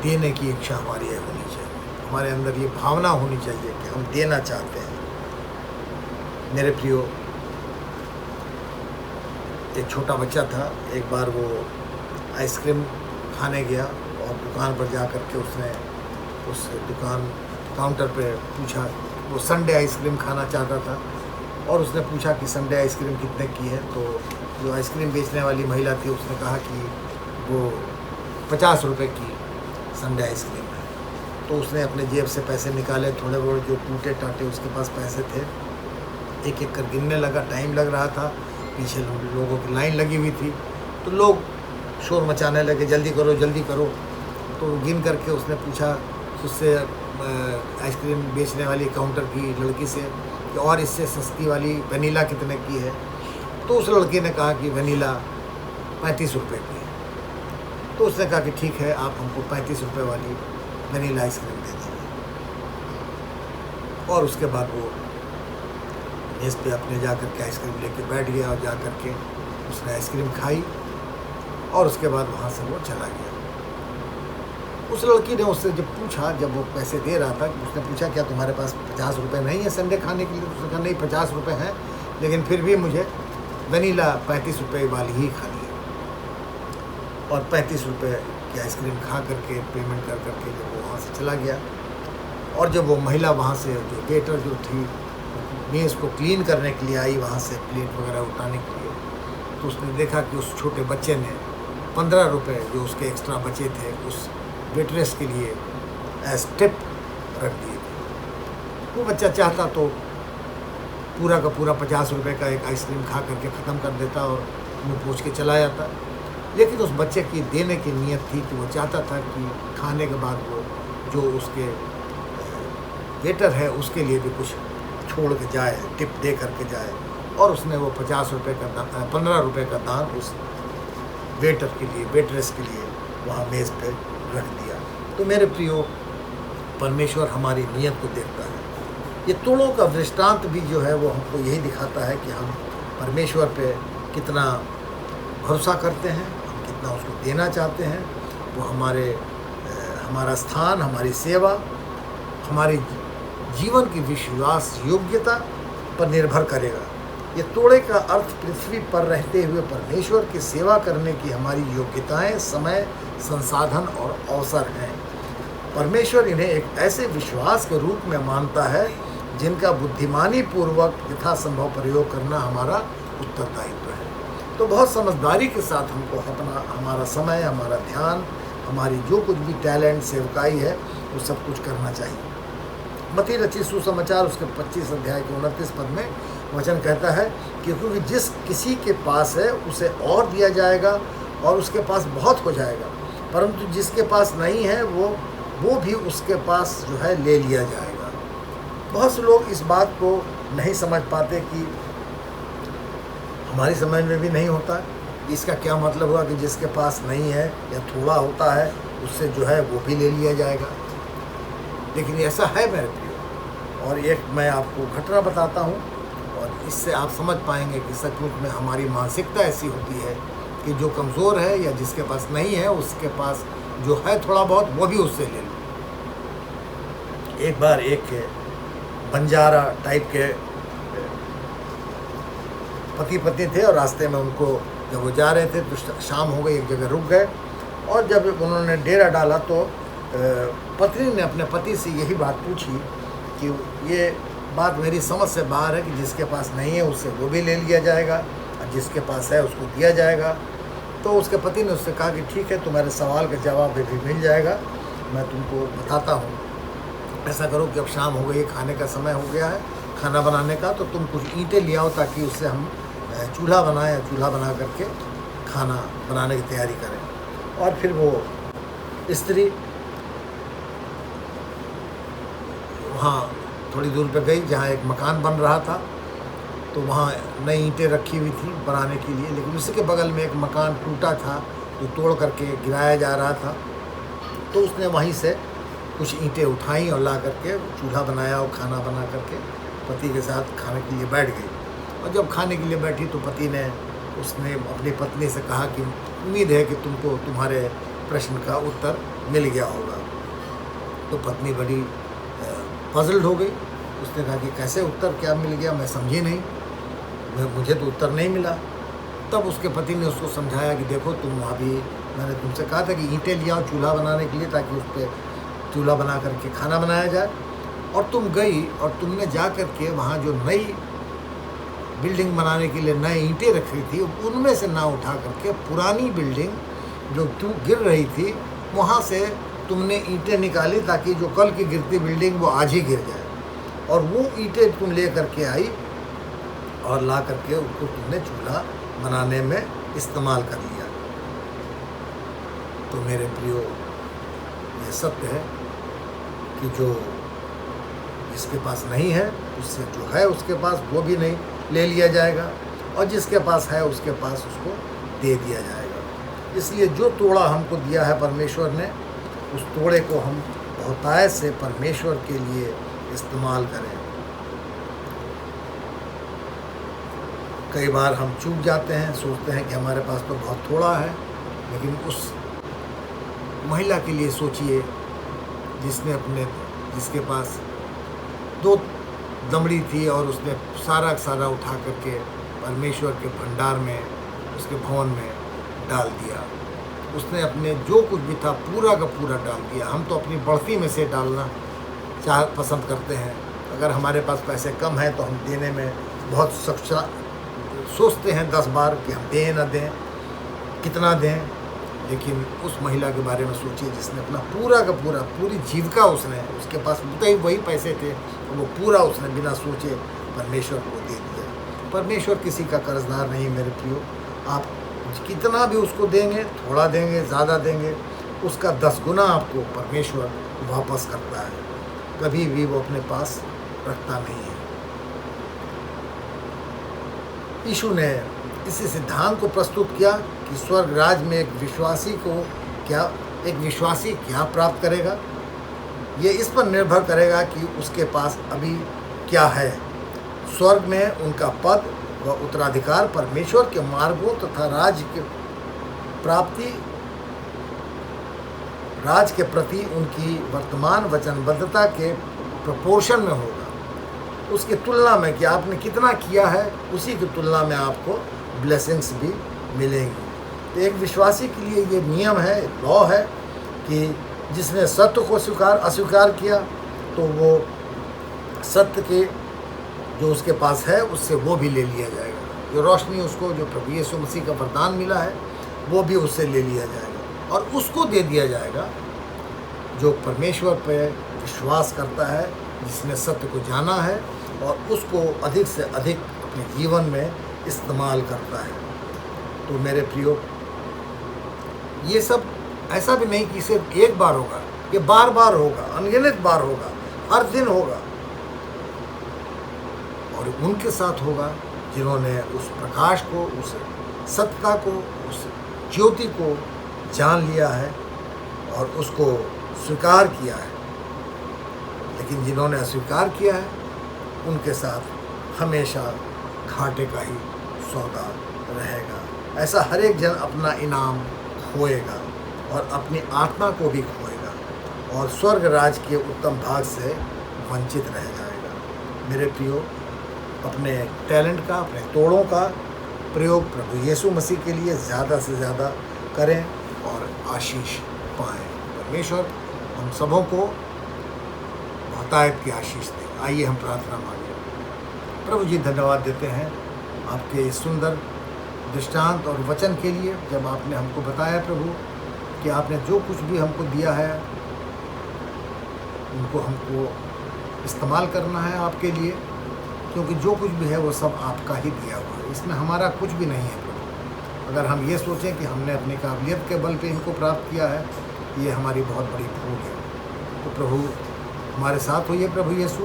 देने की इच्छा हमारी होनी चाहिए। हमारे अंदर ये भावना होनी चाहिए कि हम देना चाहते हैं। मेरे प्रियो, एक छोटा बच्चा था, एक बार वो आइसक्रीम खाने गया और दुकान पर जा कर के उसने उस दुकान काउंटर पे पूछा, वो संडे आइसक्रीम खाना चाहता था और उसने पूछा कि संडे आइसक्रीम कितने की है। तो जो आइसक्रीम बेचने वाली महिला थी उसने कहा कि वो 50 रुपये की संडे आइसक्रीम है। तो उसने अपने जेब से पैसे निकाले, थोड़े बहुत जो टूटे टाटे उसके पास पैसे थे, एक एक कर गिनने लगा। टाइम लग रहा था, पीछे लोगों की लाइन लगी हुई थी, तो लोग शोर मचाने लगे, जल्दी करो जल्दी करो। तो गिन करके उसने पूछा उससे आइसक्रीम बेचने वाली काउंटर की लड़की से कि और इससे सस्ती वाली वनीला कितने की है। तो उस लड़के ने कहा कि वनीला 35 रुपये की है। तो उसने कहा कि ठीक है, आप हमको 35 रुपये वाली वनीला आइसक्रीम दे दीजिए। और उसके बाद वो मेज़ पे अपने जा कर के आइसक्रीम लेके बैठ गया और जा कर के उसने आइसक्रीम खाई और उसके बाद वहाँ से वो चला गया। उस लड़की ने उससे जब पूछा, जब वो पैसे दे रहा था, उसने पूछा क्या तुम्हारे पास 50 रुपये नहीं है संडे खाने के लिए? उसने कहा नहीं, 50 रुपये हैं, लेकिन फिर भी मुझे वनीला 35 रुपये वाली ही खानी है। और 35 रुपये की आइसक्रीम खा करके पेमेंट कर करके जब वो वहाँ से चला गया, और जब वो महिला वहाँ से जो वेटर जो थी मेज़ को क्लीन करने के लिए आई, वहाँ से प्लेट वगैरह उठाने के लिए, तो उसने देखा कि उस छोटे बच्चे ने 15 रुपये जो उसके एक्स्ट्रा बचे थे उस वेटरेस के लिए एज टिप रख दिए थे। वो बच्चा चाहता तो पूरा का पूरा 50 रुपये का एक आइसक्रीम खा करके ख़त्म कर देता और मुँह पोंछ के चला जाता, लेकिन उस बच्चे की देने की नीयत थी कि वो चाहता था कि खाने के बाद वो जो उसके वेटर है उसके लिए भी कुछ छोड़ के जाए, टिप दे करके जाए। और उसने वो 50 रुपये का 15 रुपये का दान उस वेटर के लिए, वेटरेस के लिए वहाँ मेज़ पे रख दिया। तो मेरे प्रियो, परमेश्वर हमारी नीयत को देखता है। ये तोड़ों का दृष्टांत भी जो है वो हमको यही दिखाता है कि हम परमेश्वर पे कितना भरोसा करते हैं, हम कितना उसको देना चाहते हैं। वो हमारा स्थान, हमारी सेवा, हमारी जीवन की विश्वास योग्यता पर निर्भर करेगा। ये तोड़े का अर्थ पृथ्वी पर रहते हुए परमेश्वर की सेवा करने की हमारी योग्यताएं, समय, संसाधन और अवसर हैं। परमेश्वर इन्हें एक ऐसे विश्वास के रूप में मानता है जिनका बुद्धिमानी पूर्वक यथासंभव प्रयोग करना हमारा उत्तरदायित्व है। तो बहुत समझदारी के साथ हमको हमारा समय, हमारा ध्यान, हमारी जो कुछ भी टैलेंट, सेवकाई है, वो सब कुछ करना चाहिए। मत्ती रचित सुसमाचार उसके 25 अध्याय के 29 पद में वचन कहता है कि क्योंकि जिस किसी के पास है उसे और दिया जाएगा और उसके पास बहुत हो जाएगा, परंतु जिसके पास नहीं है वो भी उसके पास जो है ले लिया जाएगा। बहुत से लोग इस बात को नहीं समझ पाते कि हमारी समझ में भी नहीं होता इसका क्या मतलब हुआ कि जिसके पास नहीं है या थोड़ा होता है उससे जो है वो भी ले लिया जाएगा। लेकिन ऐसा है मेरे प्रियो। और एक मैं आपको घटना बताता हूँ और इससे आप समझ पाएंगे कि सचमुच में हमारी मानसिकता ऐसी होती है कि जो कमज़ोर है या जिसके पास नहीं है उसके पास जो है थोड़ा बहुत वो भी उससे ले लो। एक बार एक बंजारा टाइप के पति पत्नी थे और रास्ते में उनको जब वो जा रहे थे तो शाम हो गई, एक जगह रुक गए और जब उन्होंने डेरा डाला तो पत्नी ने अपने पति से यही बात पूछी कि ये बात मेरी समझ से बाहर है कि जिसके पास नहीं है उससे वो भी ले लिया जाएगा और जिसके पास है उसको दिया जाएगा। तो उसके पति ने उससे कहा कि ठीक है, तुम्हारे सवाल का जवाब भी मिल जाएगा, मैं तुमको बताता हूँ। ऐसा करो कि अब शाम हो गई है, खाने का समय हो गया है, खाना बनाने का, तो तुम कुछ ईंटें ले आओ ताकि उससे हम चूल्हा बनाएं, चूल्हा बना करके खाना बनाने की तैयारी करें। और फिर वो स्त्री वहाँ थोड़ी दूर पे गई जहाँ एक मकान बन रहा था, तो वहाँ नई ईंटें रखी हुई थी बनाने के लिए, लेकिन उसी के बगल में एक मकान टूटा था जो तोड़ करके गिराया जा रहा था। तो उसने वहीं से कुछ ईंटें उठाई और ला करके चूल्हा बनाया और खाना बना करके पति के साथ खाने के लिए बैठ गई। और जब खाने के लिए बैठी तो पति ने उसने अपनी पत्नी से कहा कि उम्मीद है कि तुमको तुम्हारे प्रश्न का उत्तर मिल गया होगा। तो पत्नी बड़ी पजल्ड हो गई। उसने कहा कि कैसे उत्तर, क्या मिल गया, मैं समझी नहीं, मुझे तो उत्तर नहीं मिला। तब उसके पति ने उसको समझाया कि देखो तुम अभी मैंने तुमसे कहा था कि ईंटें ले आओ चूल्हा बनाने के लिए ताकि उस पर चूल्हा बना करके खाना बनाया जाए, और तुम गई और तुमने जा कर के वहाँ जो नई बिल्डिंग बनाने के लिए नए ईंटें रखी थी उनमें से ना उठा करके पुरानी बिल्डिंग जो गिर रही थी वहाँ से तुमने ईंटें निकाली ताकि जो कल की गिरती बिल्डिंग वो आज ही गिर जाए, और वो ईंटें तुम ले करके आई और ला करके उसको तुमने चूल्हा बनाने में इस्तेमाल कर लिया। तो मेरे प्रियो, ये सत्य है कि जो जिसके पास नहीं है उससे जो है उसके पास वो भी नहीं ले लिया जाएगा, और जिसके पास है उसके पास उसको दे दिया जाएगा। इसलिए जो तोड़ा हमको दिया है परमेश्वर ने, उस तोड़े को हम बहुतायत से परमेश्वर के लिए इस्तेमाल करें। कई बार हम चूक जाते हैं, सोचते हैं कि हमारे पास तो बहुत थोड़ा है, लेकिन उस महिला के लिए सोचिए जिसके पास 2 दमड़ी थी और उसने सारा सारा उठा करके परमेश्वर के भंडार में, उसके भवन में डाल दिया। उसने अपने जो कुछ भी था पूरा का पूरा डाल दिया। हम तो अपनी बढ़ती में से डालना पसंद करते हैं। अगर हमारे पास पैसे कम हैं तो हम देने में बहुत सोचते हैं 10 बार कि हम दें ना दें, कितना दें। लेकिन उस महिला के बारे में सोचिए जिसने अपना पूरा का पूरा, पूरी जीविका उसके पास वही पैसे थे, तो वो पूरा उसने बिना सोचे परमेश्वर को दे दिया। परमेश्वर किसी का कर्जदार नहीं मेरे प्रियो। आप कितना भी उसको देंगे, थोड़ा देंगे, ज़्यादा देंगे, उसका 10 गुना आपको परमेश्वर वापस करता है। कभी भी वो अपने पास रखता नहीं है। यीशु ने इसी सिद्धांत को प्रस्तुत किया कि स्वर्ग राज में एक विश्वासी क्या प्राप्त करेगा। ये इस पर निर्भर करेगा कि उसके पास अभी क्या है। स्वर्ग में उनका पद व उत्तराधिकार परमेश्वर के मार्गों तथा राज के प्रति उनकी वर्तमान वचनबद्धता के प्रोपोर्शन में होगा। उसकी तुलना में कि आपने कितना किया है, उसी की तुलना में आपको ब्लेसिंग्स भी मिलेंगी। तो एक विश्वासी के लिए ये नियम है, लॉ है कि जिसने सत्य को अस्वीकार किया तो वो सत्य के जो उसके पास है उससे वो भी ले लिया जाएगा। जो रोशनी उसको, जो प्रभु यीशु मसीह का वरदान मिला है, वो भी उससे ले लिया जाएगा और उसको दे दिया जाएगा जो परमेश्वर पर विश्वास करता है, जिसने सत्य को जाना है और उसको अधिक से अधिक अपने जीवन में इस्तेमाल करता है। तो मेरे प्रियो, ये सब ऐसा भी नहीं कि सिर्फ एक बार होगा, ये बार बार होगा, अनगिनत बार होगा, हर दिन होगा। और उनके साथ होगा जिन्होंने उस प्रकाश को, उस सत्यता को, उस ज्योति को जान लिया है और उसको स्वीकार किया है। लेकिन जिन्होंने अस्वीकार किया है उनके साथ हमेशा घाटे का ही सौदा रहेगा। ऐसा हर एक जन अपना इनाम खोएगा और अपनी आत्मा को भी खोएगा और स्वर्ग राज के उत्तम भाग से वंचित रह जाएगा। मेरे प्रियो, अपने टैलेंट का, अपने तोड़ों का प्रयोग प्रभु यीशु मसीह के लिए ज़्यादा से ज़्यादा करें और आशीष पाएं। परमेश्वर हम सबों को बहुतायत की आशीष दें। आइए हम प्रार्थना मांगें। प्रभु जी, धन्यवाद देते हैं आपके इस सुंदर दृष्टांत और वचन के लिए, जब आपने हमको बताया प्रभु कि आपने जो कुछ भी हमको दिया है उनको हमको इस्तेमाल करना है आपके लिए, क्योंकि जो कुछ भी है वो सब आपका ही दिया हुआ है, इसमें हमारा कुछ भी नहीं है प्रभु। अगर हम ये सोचें कि हमने अपनी काबिलियत के बल पे इनको प्राप्त किया है, ये हमारी बहुत बड़ी भूल है। तो प्रभु हमारे साथ होइए प्रभु यीशु,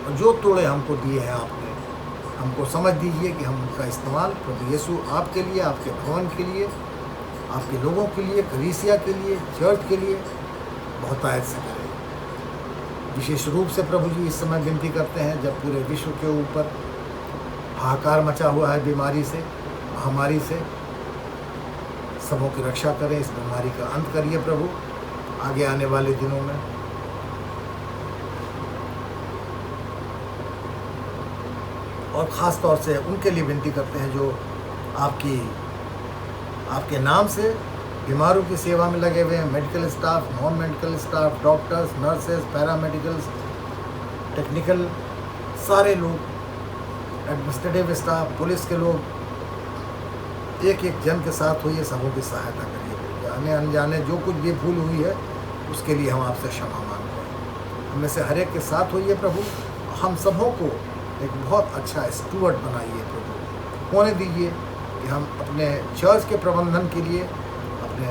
और जो तोड़े हमको दिए हैं आपने, हमको समझ दीजिए कि हम उनका इस्तेमाल प्रभु यीशु आपके लिए, आपके भवन के लिए, आपके लोगों के लिए, कलीसिया के लिए, चर्च के लिए बहुतायत से करें। विशेष रूप से प्रभु जी इस समय विनती करते हैं जब पूरे विश्व के ऊपर हाहाकार मचा हुआ है बीमारी से, महामारी से, सबों की रक्षा करें, इस बीमारी का अंत करिए प्रभु आगे आने वाले दिनों में। और ख़ास तौर से उनके लिए विनती करते हैं जो आपके नाम से बीमारों की सेवा में लगे हुए हैं, medical staff, non medical staff, doctors, nurses, paramedicals, technical, सारे लोग, एडमिनिस्ट्रेटिव स्टाफ, पुलिस के लोग, एक एक जन के साथ हुई है, सबों की सहायता करिए। जाने अनजाने जो कुछ भी भूल हुई है उसके लिए हम आपसे क्षमा मांगते हैं। हमें से हर एक के साथ हुई है प्रभु, हम सबों को एक बहुत अच्छा स्टूवर्ड बनाइए प्रभु, होने दीजिए कि हम अपने चर्च के प्रबंधन के लिए, अपने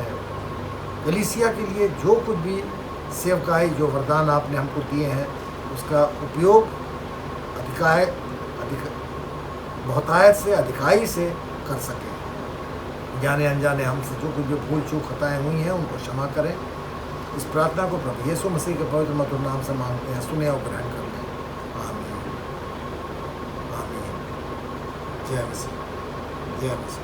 कलीसिया के लिए जो कुछ भी सेवकाई, जो वरदान आपने हमको दिए हैं उसका उपयोग बहुतायत से, अधिकाई से कर सकें। जाने अनजाने हमसे जो कुछ भी भूल चूक खताएँ हुई हैं उनको क्षमा करें। इस प्रार्थना को प्रभु यीशु मसीह के पवित्र मधुर नाम से मांगते हैं, सुने और ग्रहण कर लें। आमीन, आमीन। जय मसीह, जय मसीह।